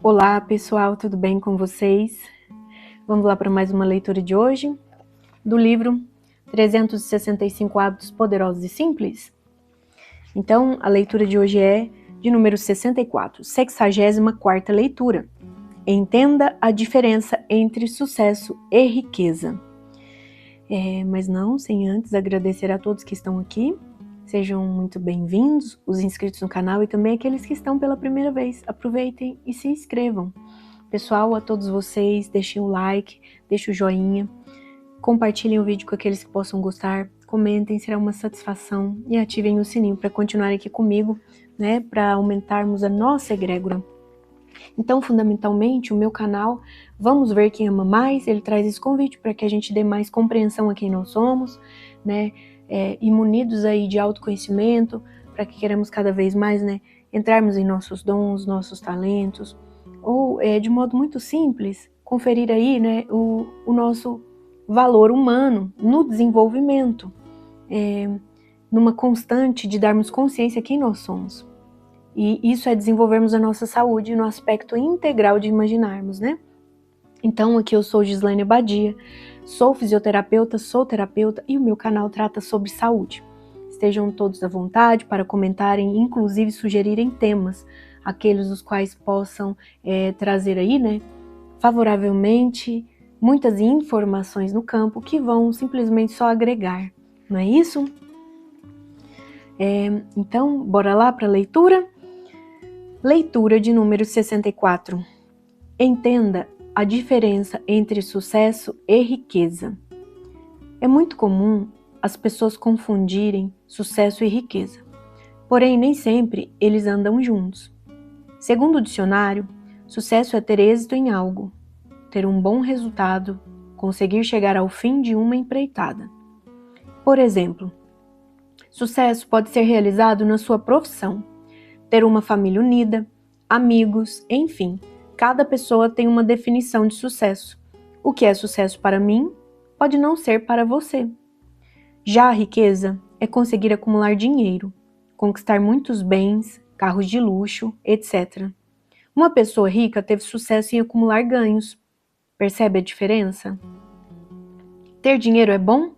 Olá pessoal, tudo bem com vocês? Vamos lá para mais uma leitura de hoje, do livro 365 Hábitos Poderosos e Simples? Então, a leitura de hoje é de número 64, 64ª leitura. Entenda a diferença entre sucesso e riqueza. Mas não sem antes agradecer a todos que estão aqui. Sejam muito bem-vindos, os inscritos no canal e também aqueles que estão pela primeira vez. Aproveitem e se inscrevam. Pessoal, a todos vocês, deixem o like, deixem o joinha, compartilhem o vídeo com aqueles que possam gostar, comentem, será uma satisfação e ativem o sininho para continuar aqui comigo, né, para aumentarmos a nossa egrégora. Então, fundamentalmente, o meu canal, Vamos Ver Quem Ama Mais, ele traz esse convite para que a gente dê mais compreensão a quem nós somos, né, e munidos aí de autoconhecimento, para que queremos cada vez mais, né, entrarmos em nossos dons, nossos talentos, ou de modo muito simples, conferir aí, né, o nosso valor humano no desenvolvimento, numa constante de darmos consciência quem nós somos. E isso é desenvolvermos a nossa saúde no aspecto integral de imaginarmos, né? Então, aqui eu sou Gislaine Abadia, sou fisioterapeuta, sou terapeuta e o meu canal trata sobre saúde. Estejam todos à vontade para comentarem, inclusive sugerirem temas, aqueles os quais possam trazer aí, né, favoravelmente, muitas informações no campo que vão simplesmente só agregar, não é isso? Então, bora lá para a leitura? Leitura de número 64. Entenda a diferença entre sucesso e riqueza. É muito comum as pessoas confundirem sucesso e riqueza, porém nem sempre eles andam juntos. Segundo o dicionário, sucesso é ter êxito em algo, ter um bom resultado, conseguir chegar ao fim de uma empreitada. Por exemplo, sucesso pode ser realizado na sua profissão, ter uma família unida, amigos, enfim, cada pessoa tem uma definição de sucesso. O que é sucesso para mim pode não ser para você. Já a riqueza é conseguir acumular dinheiro, conquistar muitos bens, carros de luxo, etc. Uma pessoa rica teve sucesso em acumular ganhos. Percebe a diferença? Ter dinheiro é bom?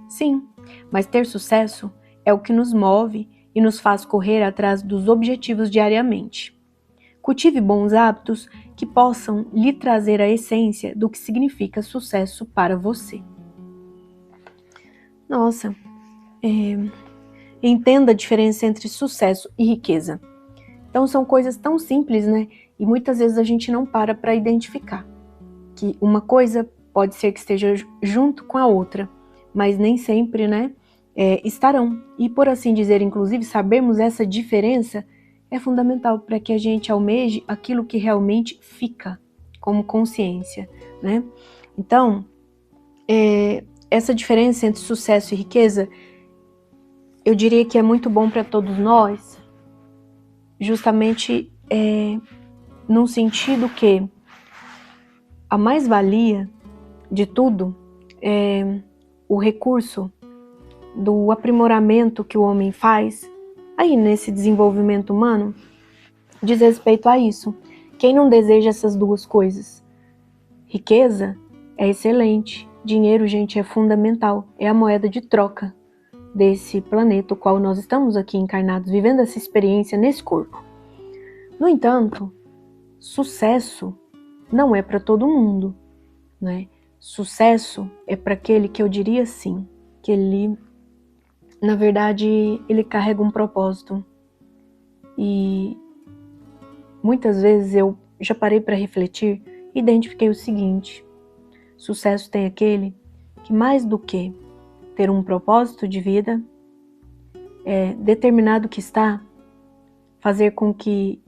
Sim, mas ter sucesso é o que nos move e nos faz correr atrás dos objetivos diariamente. Cultive bons hábitos que possam lhe trazer a essência do que significa sucesso para você. Nossa, entenda a diferença entre sucesso e riqueza. Então são coisas tão simples, né? E muitas vezes a gente não para identificar que uma coisa pode ser que esteja junto com a outra, mas nem sempre, né, estarão. E por assim dizer, inclusive, sabermos essa diferença é fundamental para que a gente almeje aquilo que realmente fica como consciência, né? Então, essa diferença entre sucesso e riqueza, eu diria que é muito bom para todos nós, justamente num sentido que a mais-valia de tudo é o recurso do aprimoramento que o homem faz aí nesse desenvolvimento humano, diz respeito a isso. Quem não deseja essas duas coisas? Riqueza é excelente, dinheiro, gente, é fundamental, é a moeda de troca desse planeta, o qual nós estamos aqui encarnados, vivendo essa experiência nesse corpo. No entanto, sucesso não é para todo mundo, né? Sucesso é para aquele que eu diria assim, que ele, na verdade, ele carrega um propósito. E muitas vezes eu já parei para refletir e identifiquei o seguinte: sucesso tem aquele que, mais do que ter um propósito de vida, determinado que está fazer com que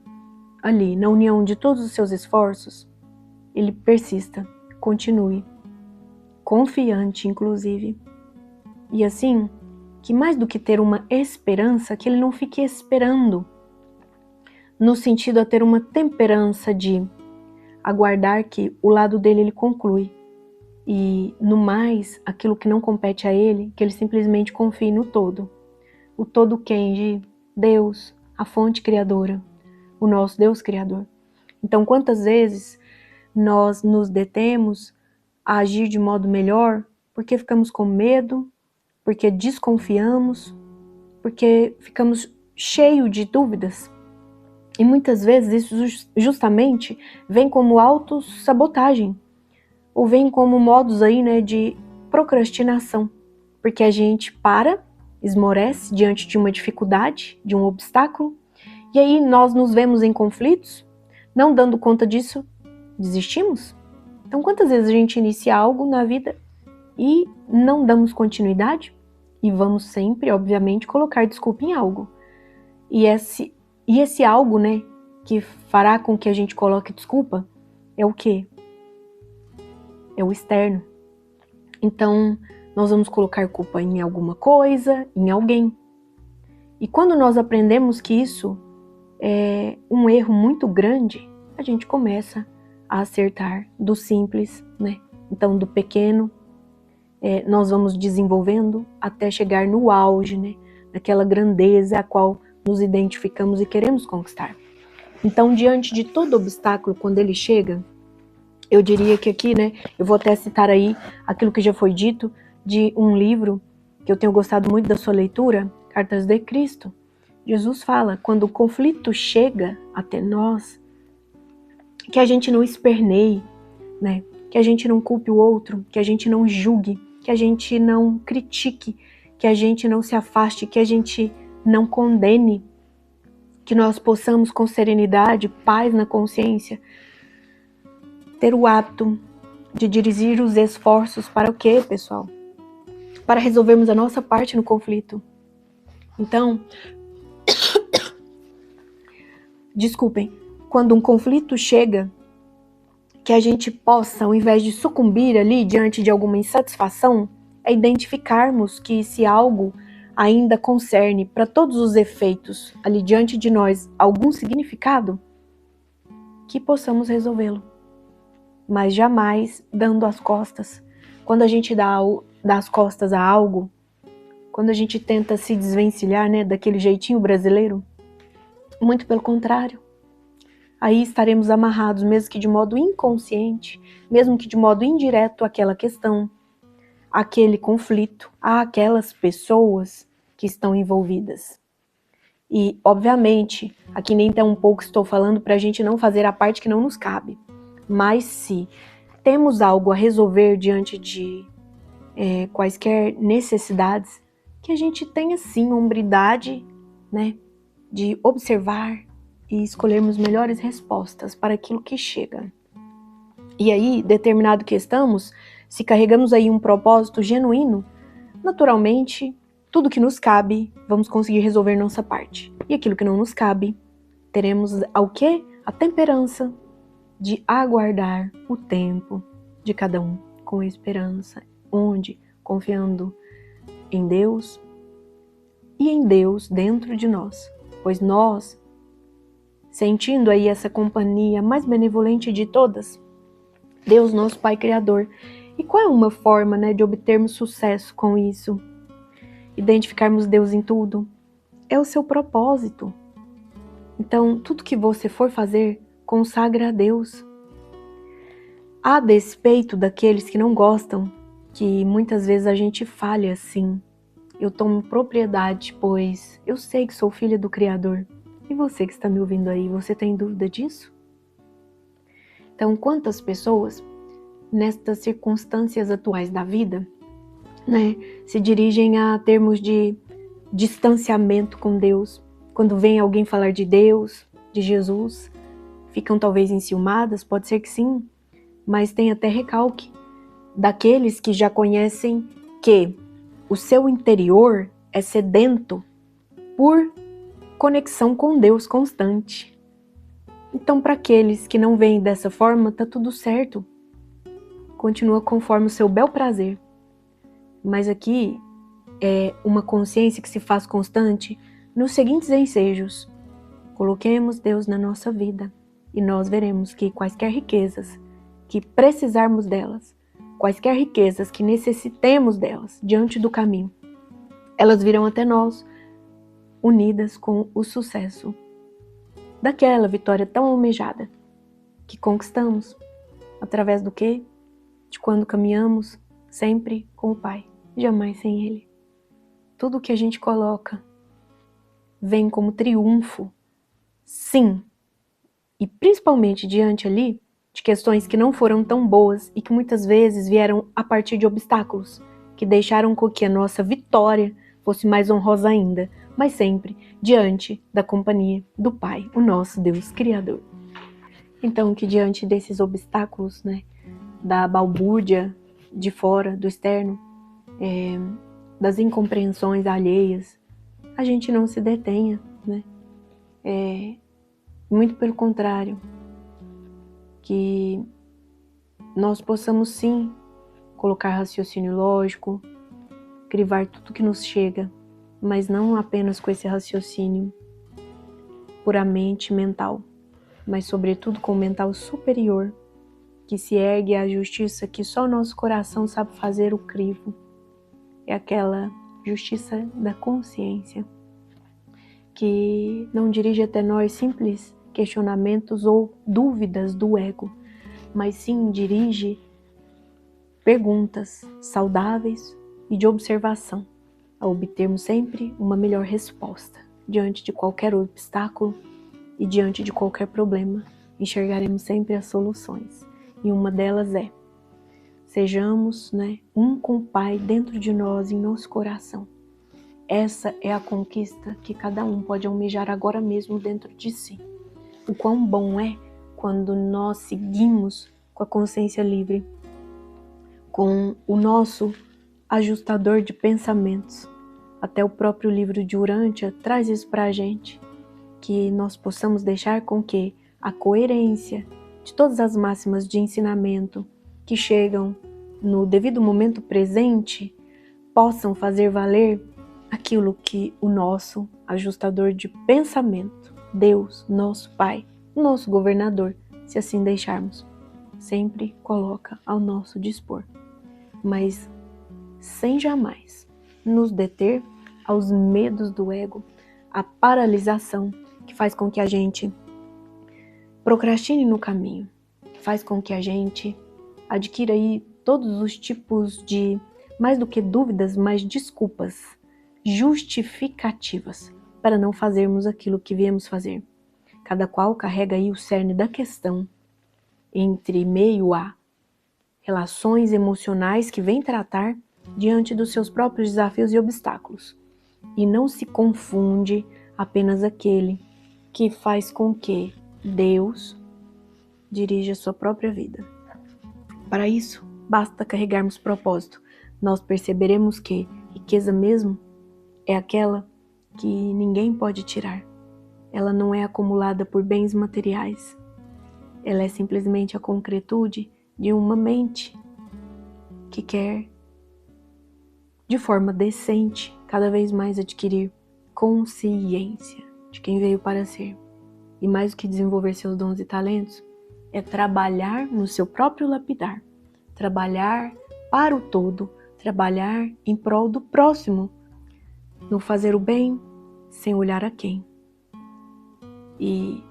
ali, na união de todos os seus esforços, ele persista, continue, confiante inclusive. E assim, que mais do que ter uma esperança, que ele não fique esperando, no sentido a ter uma temperança de aguardar que o lado dele ele conclui, e no mais, aquilo que não compete a ele, que ele simplesmente confie no todo. O todo quem? De Deus, a fonte criadora, o nosso Deus criador. Então, quantas vezes nós nos detemos a agir de modo melhor porque ficamos com medo, porque desconfiamos, porque ficamos cheios de dúvidas. E muitas vezes isso justamente vem como autossabotagem, ou vem como modos aí, né, de procrastinação, porque a gente esmorece diante de uma dificuldade, de um obstáculo, e aí nós nos vemos em conflitos, não dando conta disso, desistimos. Então quantas vezes a gente inicia algo na vida e não damos continuidade? E vamos sempre, obviamente, colocar desculpa em algo. E esse algo, né, que fará com que a gente coloque desculpa, é o quê? É o externo. Então, nós vamos colocar culpa em alguma coisa, em alguém. E quando nós aprendemos que isso é um erro muito grande, a gente começa a acertar do simples, né? Então, do pequeno, nós vamos desenvolvendo até chegar no auge, né? Naquela grandeza a qual nos identificamos e queremos conquistar. Então, diante de todo obstáculo, quando ele chega, eu diria que aqui, né, eu vou até citar aí aquilo que já foi dito de um livro que eu tenho gostado muito da sua leitura, Cartas de Cristo. Jesus fala, quando o conflito chega até nós, que a gente não esperneie, né, que a gente não culpe o outro, que a gente não julgue, que a gente não critique, que a gente não se afaste, que a gente não condene, que nós possamos com serenidade, paz na consciência, ter o hábito de dirigir os esforços para o quê, pessoal? Para resolvermos a nossa parte no conflito. Então, desculpem, quando um conflito chega, que a gente possa, ao invés de sucumbir ali diante de alguma insatisfação, é identificarmos que se algo ainda concerne para todos os efeitos ali diante de nós algum significado, que possamos resolvê-lo. Mas jamais dando as costas. Quando a gente dá as costas a algo, quando a gente tenta se desvencilhar, né, daquele jeitinho brasileiro, muito pelo contrário. Aí estaremos amarrados, mesmo que de modo inconsciente, mesmo que de modo indireto àquela questão, àquele conflito, àquelas pessoas que estão envolvidas. E, obviamente, aqui nem tão pouco estou falando para a gente não fazer a parte que não nos cabe. Mas se temos algo a resolver diante de quaisquer necessidades, que a gente tenha sim hombridade, né, de observar e escolhermos melhores respostas para aquilo que chega. E aí, determinado que estamos, se carregamos aí um propósito genuíno, naturalmente, tudo que nos cabe, vamos conseguir resolver nossa parte. E aquilo que não nos cabe, teremos ao quê? A temperança de aguardar o tempo de cada um com esperança, onde confiando em Deus e em Deus dentro de nós, pois nós, sentindo aí essa companhia mais benevolente de todas, Deus nosso Pai Criador. E qual é uma forma, né, de obtermos sucesso com isso? Identificarmos Deus em tudo? É o seu propósito. Então, tudo que você for fazer, consagra a Deus. A despeito daqueles que não gostam, que muitas vezes a gente falha assim. Eu tomo propriedade, pois eu sei que sou filha do Criador. E você que está me ouvindo aí, você tem dúvida disso? Então, quantas pessoas, nestas circunstâncias atuais da vida, né, se dirigem a termos de distanciamento com Deus? Quando vem alguém falar de Deus, de Jesus, ficam talvez enciumadas, pode ser que sim, mas tem até recalque daqueles que já conhecem que o seu interior é sedento por conexão com Deus constante. Então, para aqueles que não veem dessa forma, tá tudo certo. Continua conforme o seu bel prazer. Mas aqui é uma consciência que se faz constante nos seguintes ensejos. Coloquemos Deus na nossa vida e nós veremos que quaisquer riquezas que precisarmos delas, quaisquer riquezas que necessitemos delas diante do caminho, elas virão até nós unidas com o sucesso daquela vitória tão almejada. que conquistamos. Através do quê? De quando caminhamos sempre com o Pai, jamais sem Ele. Tudo que a gente coloca vem como triunfo, sim, e principalmente diante ali de questões que não foram tão boas e que muitas vezes vieram a partir de obstáculos que deixaram com que a nossa vitória fosse mais honrosa ainda, mas sempre diante da companhia do Pai, o nosso Deus Criador. Então, que diante desses obstáculos, né, da balbúrdia de fora, do externo, das incompreensões alheias, a gente não se detenha, né? Muito pelo contrário, que nós possamos sim colocar raciocínio lógico, crivar tudo que nos chega, mas não apenas com esse raciocínio puramente mental, mas sobretudo com o mental superior, que se ergue à justiça que só o nosso coração sabe fazer o crivo. É aquela justiça da consciência, que não dirige até nós simples questionamentos ou dúvidas do ego, mas sim dirige perguntas saudáveis e de observação, a obtermos sempre uma melhor resposta diante de qualquer obstáculo e diante de qualquer problema. Enxergaremos sempre as soluções, e uma delas é: sejamos, né, um com o Pai dentro de nós, em nosso coração. Essa é a conquista que cada um pode almejar agora mesmo dentro de si. O quão bom é quando nós seguimos com a consciência livre, com o nosso ajustador de pensamentos. Até o próprio livro de Urântia traz isso para a gente, que nós possamos deixar com que a coerência de todas as máximas de ensinamento que chegam no devido momento presente possam fazer valer aquilo que o nosso ajustador de pensamento, Deus, nosso Pai, nosso governador, se assim deixarmos, sempre coloca ao nosso dispor, mas sem jamais nos deter aos medos do ego, a paralisação que faz com que a gente procrastine no caminho, faz com que a gente adquira aí todos os tipos de, mais do que dúvidas, mas desculpas, justificativas para não fazermos aquilo que viemos fazer. Cada qual carrega aí o cerne da questão, entre meio a relações emocionais que vem tratar diante dos seus próprios desafios e obstáculos. E não se confunde apenas aquele que faz com que Deus dirija a sua própria vida. Para isso, basta carregarmos propósito. Nós perceberemos que riqueza mesmo é aquela que ninguém pode tirar. Ela não é acumulada por bens materiais. Ela é simplesmente a concretude de uma mente que quer, de forma decente, cada vez mais adquirir consciência de quem veio para ser. E mais do que desenvolver seus dons e talentos, é trabalhar no seu próprio lapidar, trabalhar para o todo, trabalhar em prol do próximo, no fazer o bem sem olhar a quem. E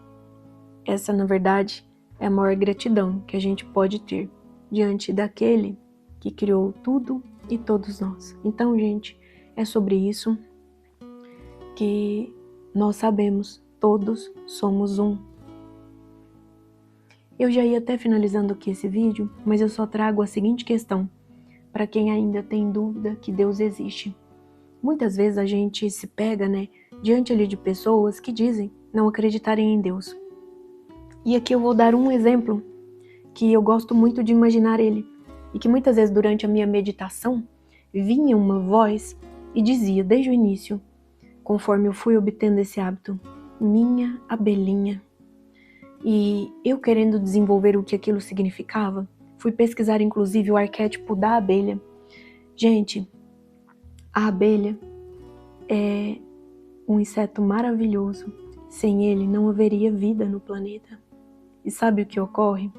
essa, na verdade, é a maior gratidão que a gente pode ter diante daquele que criou tudo e todos nós. Então, gente, é sobre isso que nós sabemos, todos somos um. Eu já ia até finalizando aqui esse vídeo, mas eu só trago a seguinte questão, para quem ainda tem dúvida que Deus existe. Muitas vezes a gente se pega, né, diante ali de pessoas que dizem não acreditarem em Deus. E aqui eu vou dar um exemplo que eu gosto muito de imaginar ele, e que muitas vezes durante a minha meditação vinha uma voz e dizia desde o início, conforme eu fui obtendo esse hábito: minha abelhinha. E eu, querendo desenvolver o que aquilo significava, fui pesquisar inclusive o arquétipo da abelha. Gente, a abelha é um inseto maravilhoso. Sem ele não haveria vida no planeta. E sabe o que ocorre?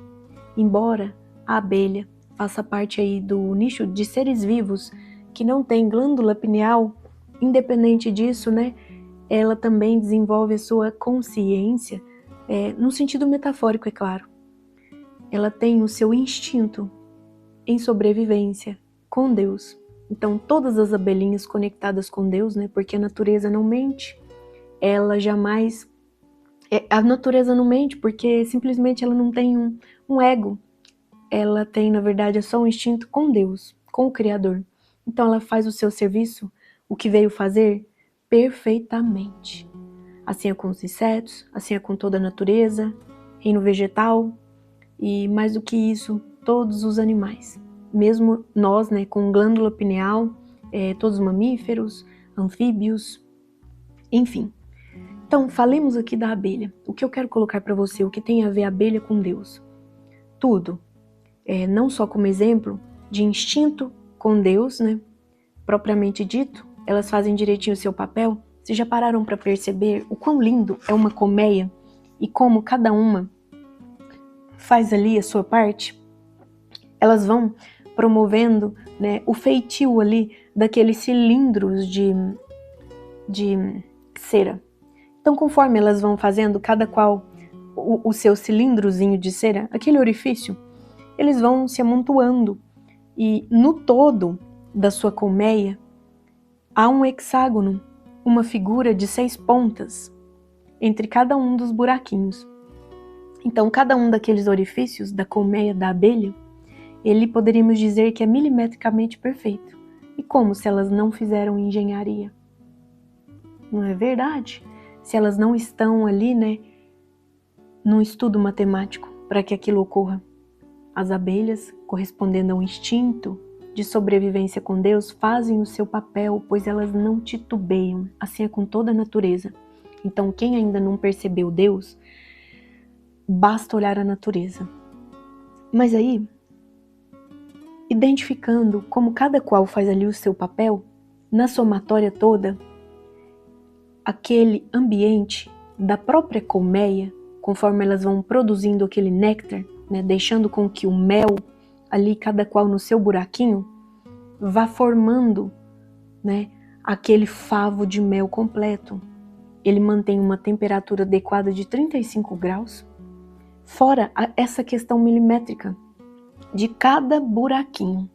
Embora a abelha faça parte aí do nicho de seres vivos que não tem glândula pineal, independente disso, né, ela também desenvolve a sua consciência, no sentido metafórico, é claro. ela tem o seu instinto em sobrevivência com Deus. Então, todas as abelhinhas conectadas com Deus, né? Porque a natureza não mente, ela jamais... A natureza não mente porque simplesmente ela não tem um ego. Ela tem, na verdade, só um instinto com Deus, com o Criador. Então, ela faz o seu serviço, o que veio fazer, perfeitamente. Assim é com os insetos, assim é com toda a natureza, reino vegetal e, mais do que isso, todos os animais. Mesmo nós, né, com glândula pineal, todos os mamíferos, anfíbios, enfim. Então, falemos aqui da abelha. O que eu quero colocar para você, o que tem a ver a abelha com Deus? Tudo. Não só como exemplo de instinto com Deus, né, propriamente dito, elas fazem direitinho o seu papel. Vocês já pararam para perceber o quão lindo é uma colmeia e como cada uma faz ali a sua parte? Elas vão promovendo, né, o feitio ali daqueles cilindros de cera. Então, conforme elas vão fazendo, cada qual o seu cilindrozinho de cera, aquele orifício, eles vão se amontoando. E no todo da sua colmeia, há um hexágono, uma figura de 6 pontas, entre cada um dos buraquinhos. Então, cada um daqueles orifícios da colmeia da abelha, ele poderíamos dizer que é milimetricamente perfeito. E como se elas não fizeram engenharia? Não é verdade? Se elas não estão ali, né, num estudo matemático para que aquilo ocorra. As abelhas, correspondendo ao instinto de sobrevivência com Deus, fazem o seu papel, pois elas não titubeiam. Assim é com toda a natureza. Então, quem ainda não percebeu Deus, basta olhar a natureza. Mas aí, identificando como cada qual faz ali o seu papel, na somatória toda, aquele ambiente da própria colmeia, conforme elas vão produzindo aquele néctar, né, deixando com que o mel, ali cada qual no seu buraquinho, vá formando, né, aquele favo de mel completo. Ele mantém uma temperatura adequada de 35 graus, fora essa questão milimétrica de cada buraquinho.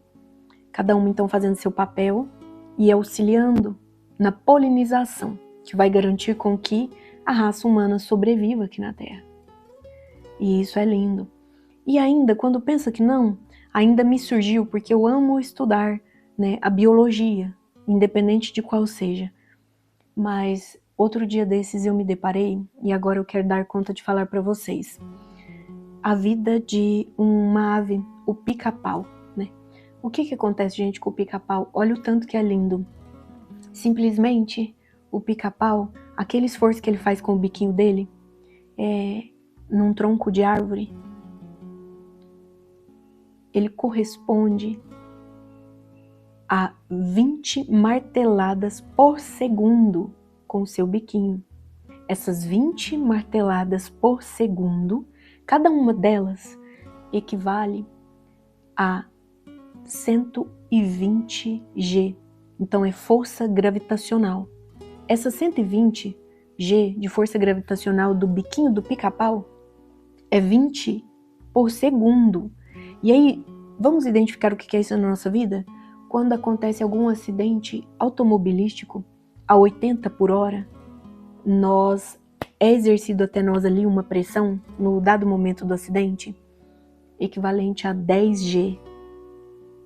Cada uma então fazendo seu papel e auxiliando na polinização, que vai garantir com que a raça humana sobreviva aqui na Terra. E isso é lindo. E ainda, quando pensa que não, ainda me surgiu, porque eu amo estudar, né, a biologia, independente de qual seja. Mas outro dia desses eu me deparei, e agora eu quero dar conta de falar para vocês, a vida de uma ave, o pica-pau, né? O que acontece, gente, com o pica-pau? Olha o tanto que é lindo. Simplesmente, o pica-pau, aquele esforço que ele faz com o biquinho dele, num tronco de árvore, ele corresponde a 20 marteladas por segundo com o seu biquinho. Essas 20 marteladas por segundo, cada uma delas equivale a 120 G. Então é força gravitacional. Essa 120 G de força gravitacional do biquinho do pica-pau é 20 por segundo. E aí, vamos identificar o que é isso na nossa vida? Quando acontece algum acidente automobilístico a 80 por hora, é exercido até nós ali uma pressão no dado momento do acidente equivalente a 10 G.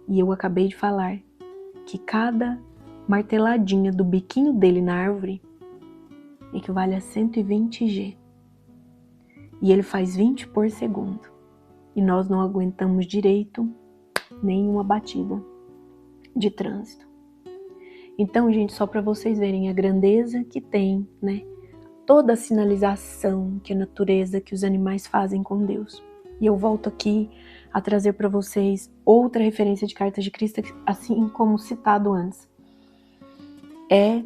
E eu acabei de falar que cada marteladinha do biquinho dele na árvore equivale a 120 G. E ele faz 20 por segundo. E nós não aguentamos direito nenhuma batida de trânsito. Então, gente, só para vocês verem a grandeza que tem, né? Toda a sinalização que a natureza, que os animais fazem com Deus. E eu volto aqui a trazer para vocês outra referência de Cartas de Cristo, assim como citado antes. É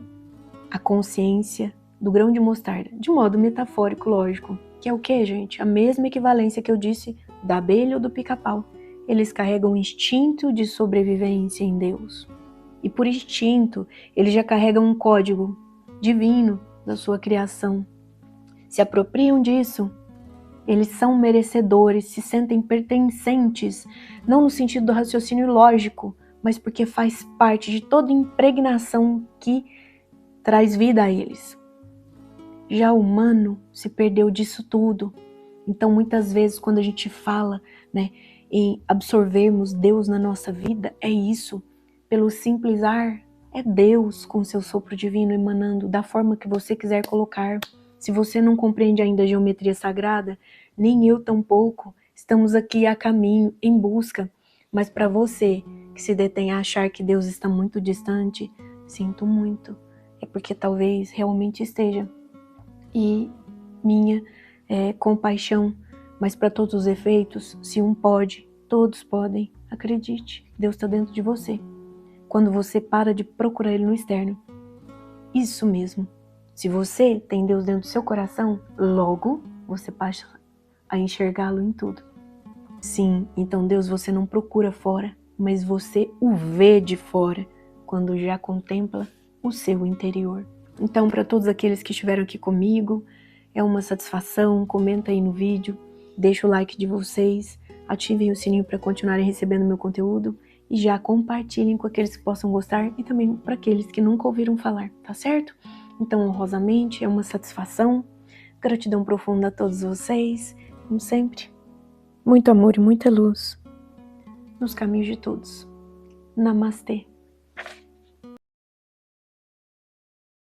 a consciência do grão de mostarda, de modo metafórico, lógico. Que é o que, gente? A mesma equivalência que eu disse da abelha ou do pica-pau. Eles carregam o instinto de sobrevivência em Deus. E por instinto, eles já carregam um código divino da sua criação. Se apropriam disso Eles são merecedores, se sentem pertencentes, não no sentido do raciocínio lógico, mas porque faz parte de toda impregnação que traz vida a eles. Já o humano se perdeu disso tudo. Então, muitas vezes, quando a gente fala, em absorvermos Deus na nossa vida, é isso. Pelo simples ar, é Deus com seu sopro divino emanando da forma que você quiser colocar. Se você não compreende ainda a geometria sagrada, nem eu tampouco, estamos aqui a caminho, em busca. Mas para você que se detém a achar que Deus está muito distante, sinto muito. É porque talvez realmente esteja. E minha compaixão, mas para todos os efeitos, se um pode, todos podem. Acredite, Deus está dentro de você. Quando você para de procurar Ele no externo. Isso mesmo. Se você tem Deus dentro do seu coração, logo você passa a enxergá-lo em tudo. Sim, então Deus você não procura fora, mas você o vê de fora, quando já contempla o seu interior. Então, para todos aqueles que estiveram aqui comigo, é uma satisfação. Comenta aí no vídeo, deixa o like de vocês, ativem o sininho para continuarem recebendo meu conteúdo e já compartilhem com aqueles que possam gostar e também para aqueles que nunca ouviram falar, tá certo? Então, honrosamente, é uma satisfação. Gratidão profunda a todos vocês, como sempre. Muito amor e muita luz nos caminhos de todos. Namastê.